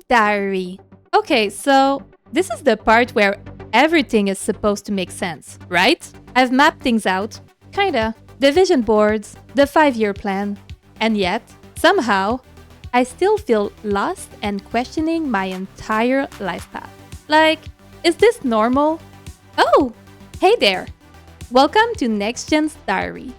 Diary. Okay, so this is the part where everything is supposed to make sense, right? I've mapped things out, kinda. The vision boards, the 5 year plan. And yet, somehow, I still feel lost and questioning my entire life path. Like, is this normal? Oh, hey there. Welcome to Next Gen's Diary.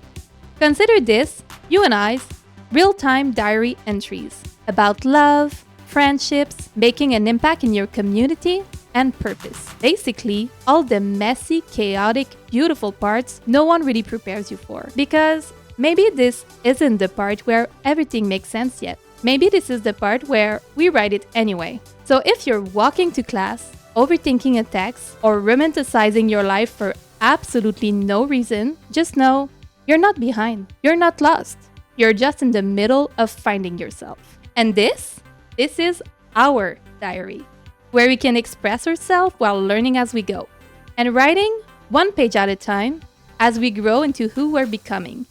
Consider this, you and I's, real time diary entries about love, friendships, making an impact in your community, and purpose. Basically, all the messy, chaotic, beautiful parts no one really prepares you for. Because maybe this isn't the part where everything makes sense yet. Maybe this is the part where we write it anyway. So if you're walking to class, overthinking a text, or romanticizing your life for absolutely no reason, just know you're not behind. You're not lost. You're just in the middle of finding yourself. And this is our diary, where we can express ourselves while learning as we go, and writing one page at a time as we grow into who we're becoming.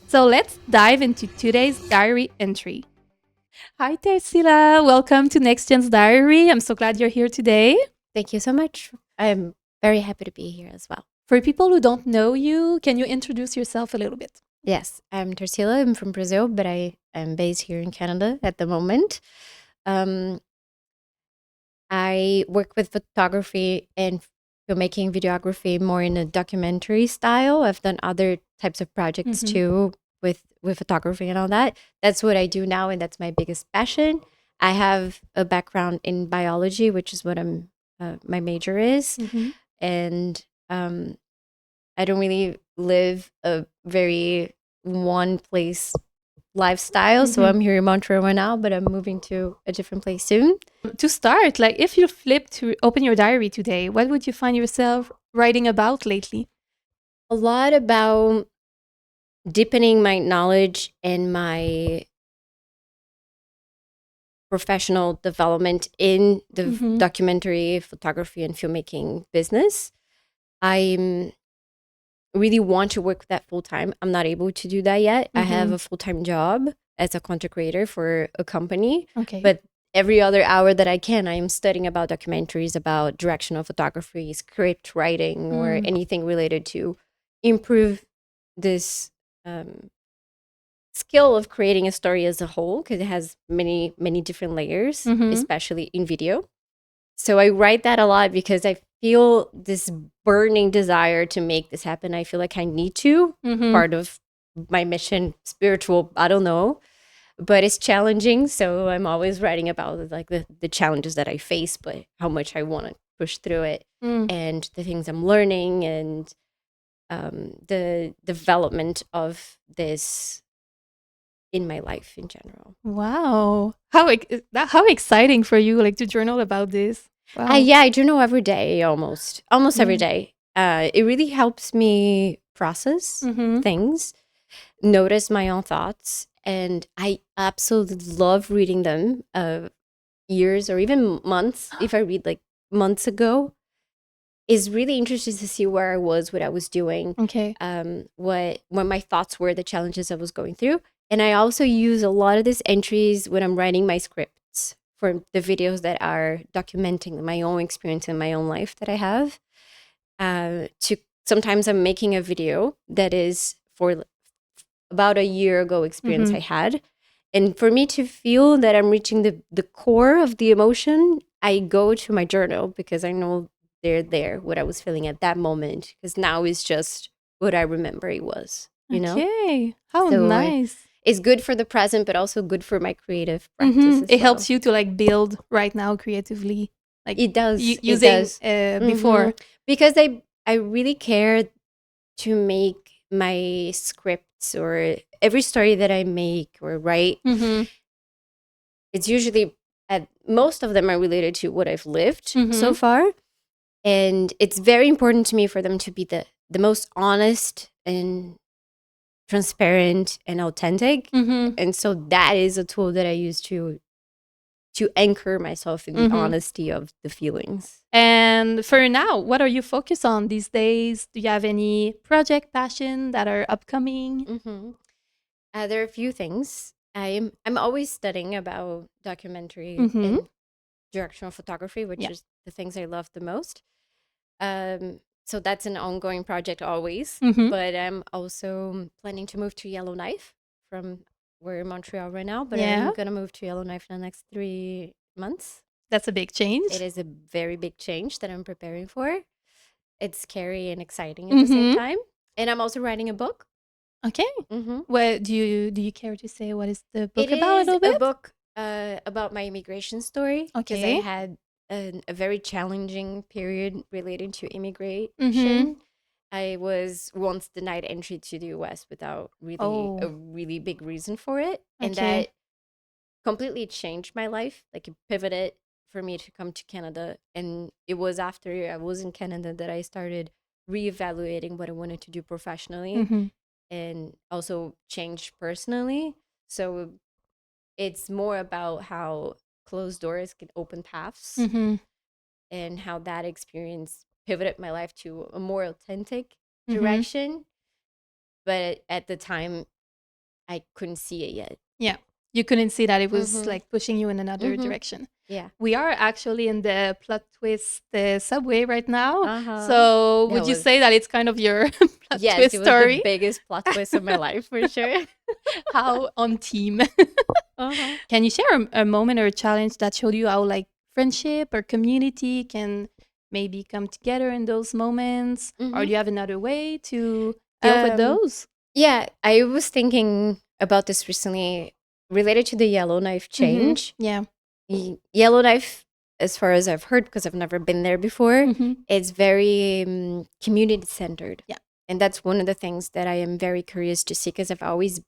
So let's dive into today's diary entry. Hi, Tarsila. Welcome to Next Gen's Diary. I'm so glad you're here today. Thank you so much. I'm very happy to be here as well. For people who don't know you, can you introduce yourself a little bit? Yes, I'm Tarsila. I'm from Brazil, but I am based here in Canada at the moment. I work with photography and filmmaking, videography more in a documentary style. I've done other types of projects too with photography and all that. That's what I do now, and that's my biggest passion. I have a background in biology, which is what my major is, and I don't really live a very one place lifestyle. So I'm here in Montreal right now, but I'm moving to a different place soon. To start, like if you flip to open your diary today, what would you find yourself writing about lately? A lot about deepening my knowledge and my professional development in the documentary photography and filmmaking business. I really want to work with that full time. I'm not able to do that yet. I have a full-time job as a content creator for a company. Okay. But every other hour that I can, I am studying about documentaries, about directional photography, script writing, or anything related to improve this skill of creating a story as a whole, because it has many, many different layers, especially in video. So I write that a lot because I feel this burning desire to make this happen. I feel like I need to, part of my mission, spiritual, I don't know, but it's challenging. So I'm always writing about like the challenges that I face, but how much I want to push through it, and the things I'm learning, and the development of this in my life in general. Wow. How exciting for you, like to journal about this. Wow. Yeah, I journal every day, almost every day. It really helps me process things, notice my own thoughts, and I absolutely love reading them. Years or even months, if I read like months ago, is really interesting to see where I was, what I was doing, Okay. what my thoughts were, the challenges I was going through. And I also use a lot of these entries when I'm writing my scripts for the videos that are documenting my own experience in my own life that I have. To sometimes I'm making a video that is for about a year ago experience I had. And for me to feel that I'm reaching the core of the emotion, I go to my journal because I know they're there, what I was feeling at that moment. Because now it's just what I remember it was, you know? Okay. How So nice. It's good for the present, but also good for my creative practice as It helps you to like build right now creatively. Like It does. using it does. before. Because I really care to make my scripts or every story that I make or write. It's usually most of them are related to what I've lived so far. And it's very important to me for them to be the most honest and transparent and authentic. And so that is a tool that I use to anchor myself in the honesty of the feelings. And for now, what are you focused on these days? Do you have any project passion that are upcoming? There are a few things. I'm always studying about documentary and directional photography, which is the things I love the most. So that's an ongoing project always. But I'm also planning to move to Yellowknife from we're in Montreal right now, but I'm going to move to Yellowknife in the next 3 months. That's a big change. It is a very big change that I'm preparing for. It's scary and exciting at the same time. And I'm also writing a book. Okay. Well, do you care to say what is the book about a little bit? It is a book about my immigration story. Okay. Because I had a very challenging period relating to immigration. I was once denied entry to the U.S. without really a really big reason for it. And that completely changed my life. Like it pivoted for me to come to Canada. And it was after I was in Canada that I started reevaluating what I wanted to do professionally and also change personally. So it's more about how closed doors can open paths and how that experience pivoted my life to a more authentic direction. But at the time, I couldn't see it yet. Yeah. You couldn't see that it was like pushing you in another direction. Yeah. We are actually in the plot twist subway right now. So would you say that it's kind of your plot twist it was story? The biggest plot twist of my life, for sure. How on team. Can you share a moment or a challenge that showed you how like friendship or community can maybe come together in those moments? Or do you have another way to deal with those? Yeah, I was thinking about this recently related to the Yellowknife change. Yeah. Yellowknife, as far as I've heard, because I've never been there before, it's very community centered. Yeah. And that's one of the things that I am very curious to see because I've always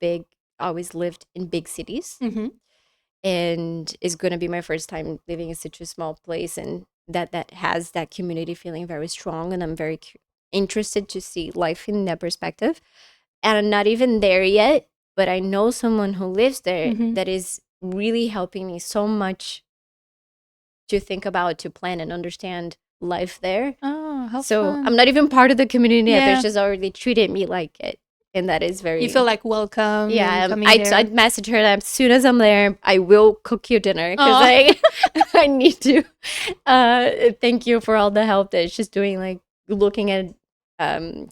lived in big cities. And it's going to be my first time living in such a small place and that has that community feeling very strong. And I'm very interested to see life in that perspective. And I'm not even there yet, but I know someone who lives there that is really helping me so much to think about, to plan and understand life there. Oh, how so fun. I'm not even part of the community yet. They're just already treated me like it. And that is very... You feel like welcome. Yeah, I'd message her that as soon as I'm there, I will cook you dinner because I need to. Thank you for all the help that she's doing, like looking at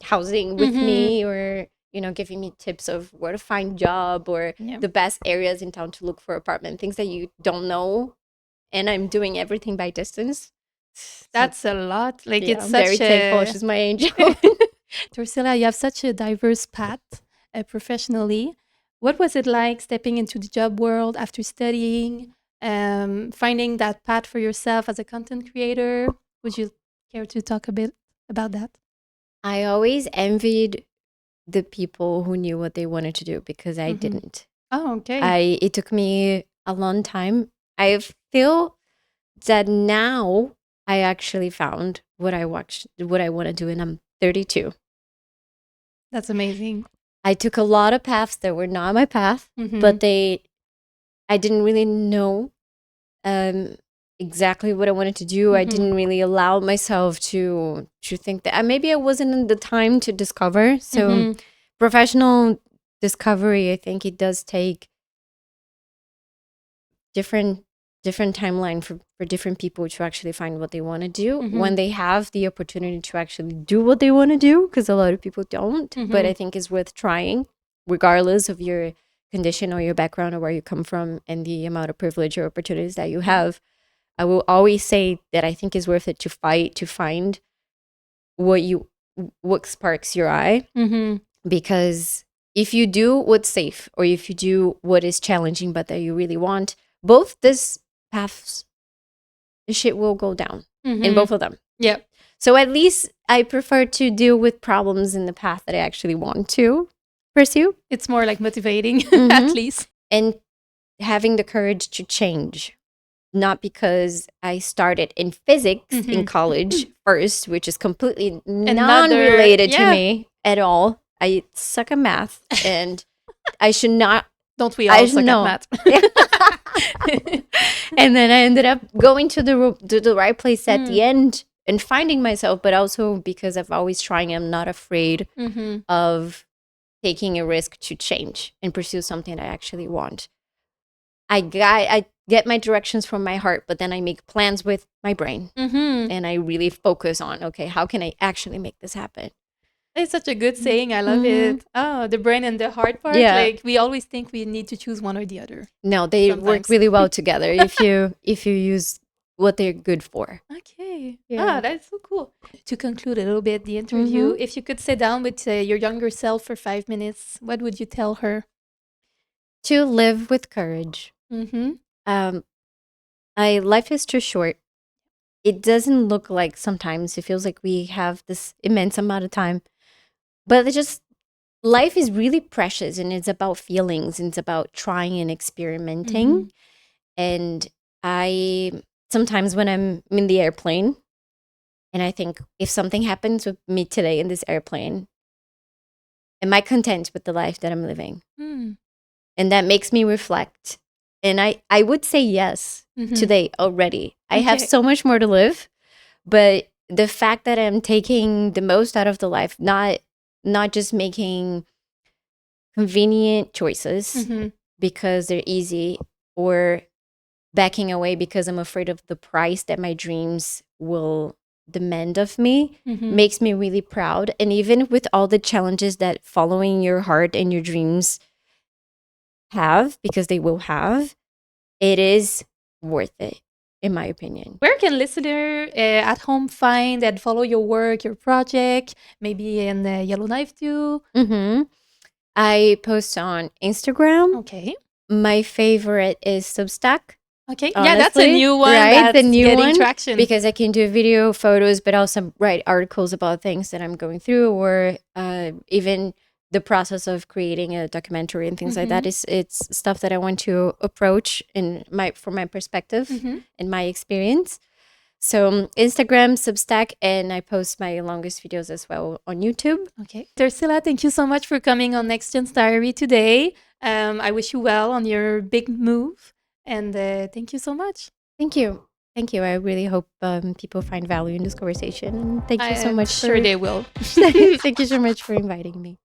housing with me or, giving me tips of where to find job or the best areas in town to look for apartment, things that you don't know. And I'm doing everything by distance. That's a lot. Like it's I'm such very thankful. She's my angel. Tarsila, you have such a diverse path professionally. What was it like stepping into the job world after studying, finding that path for yourself as a content creator? Would you care to talk a bit about that? I always envied the people who knew what they wanted to do because I didn't. Oh, okay. It took me a long time. I feel that now I actually found what I want to do, and I'm 32. That's amazing. I took a lot of paths that were not my path, but I didn't really know exactly what I wanted to do. I didn't really allow myself to think that maybe I wasn't in the time to discover. So professional discovery, I think it does take different timeline for different people to actually find what they want to do when they have the opportunity to actually do what they want to do, because a lot of people don't. But I think it's worth trying regardless of your condition or your background or where you come from and the amount of privilege or opportunities that you have. I will always say that I think it's worth it to fight to find what sparks your eye, because if you do what's safe or if you do what is challenging but that you really want, both these paths, the shit will go down in both of them. Yeah. So at least I prefer to deal with problems in the path that I actually want to pursue. It's more like motivating, at least. And having the courage to change. Not because I started in physics in college first, which is completely non-related to me at all. I suck at math and I should not. Don't we all suck at math? And then I ended up going to the right place at the end and finding myself, but also because I've always trying, I'm not afraid of taking a risk to change and pursue something I actually want. I get my directions from my heart, but then I make plans with my brain. And I really focus on, okay, how can I actually make this happen? It's such a good saying. I love it. Oh, the brain and the heart part. Yeah. Like we always think we need to choose one or the other. No, they work Sometimes. really well together if you use what they're good for. Okay. Yeah. That's so cool. To conclude a little bit the interview, if you could sit down with your younger self for 5 minutes, what would you tell her? To live with courage. Life is too short. It doesn't look like, sometimes it feels like we have this immense amount of time, but life is really precious, and it's about feelings, and it's about trying and experimenting. And sometimes when I'm in the airplane and I think, if something happens with me today in this airplane, am I content with the life that I'm living? And that makes me reflect. And I would say yes today already. I have so much more to live, but the fact that I'm taking the most out of the life, not just making convenient choices because they're easy, or backing away because I'm afraid of the price that my dreams will demand of me, makes me really proud. And even with all the challenges that following your heart and your dreams have, because they will have, it is worth it, in my opinion. Where can listener at home find and follow your work, your project, maybe in Yellowknife too? I post on Instagram. Okay. My favorite is Substack. Okay. Honestly, yeah, that's a new one. Right? That's the new getting one, traction. because I can do video, photos, but also write articles about things that I'm going through, or even the process of creating a documentary and things like that. It's stuff that I want to approach from my perspective and my experience. So Instagram, Substack, and I post my longest videos as well on YouTube. Okay. Tarsila, thank you so much for coming on Next Gen's Diary today. I wish you well on your big move. And thank you so much. Thank you. Thank you. I really hope people find value in this conversation. And thank you so much. Sure they will. Thank you so much for inviting me.